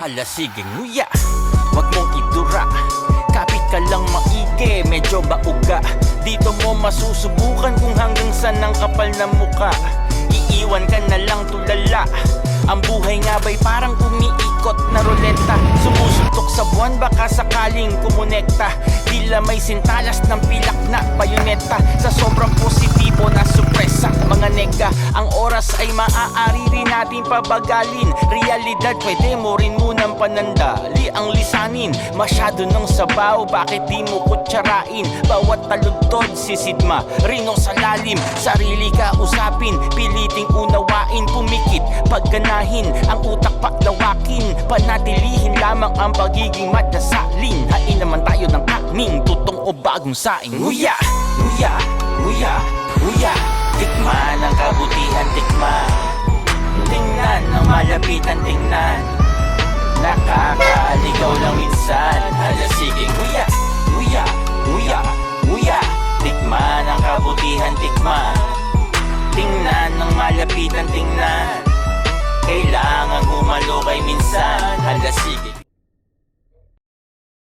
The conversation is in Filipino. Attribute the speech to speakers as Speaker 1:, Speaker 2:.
Speaker 1: Hala sige nguya, wag mong idura. Kapit ka lang maigi, medyo bauga. Dito mo masusubukan kung hanggang saan ang kapal na muka. Iiwan ka na lang tulala. Ang buhay nga ba'y parang umiikot na ruleta. Sumusuntok sa buwan baka sakaling kumonekta. Tila may sintalas ng pilak na bayoneta. Sa sobrang positibo na supresa mga nega. Ang oras ay maaari rin natin pabagalin. Realidad pwede mo rin munang panandali ang lisanin. Masyado ng sabaw, bakit di mo kutsarain? Bawat taludtod sisidma, rino sa lalim. Sarili ka usapin, piliting unawain. Pumikit, pagganahin, ang utak paklawakin. Panatilihin lamang ang pagiging madasalin. Hain naman tayo ng kaning, tutong o bagong saing. Nguya, nguya, nguya, nguya. Tikman ang kabutihan, tikman. Tingnan ang malapitan, tingnan. Nakakaaligaw lang minsan. Hala sige nguya, nguya, nguya, nguya. Tikman ang kabutihan, tikman. Tingnan ang malapitan, tingnan. Kailangan humalokay minsan. Hala sige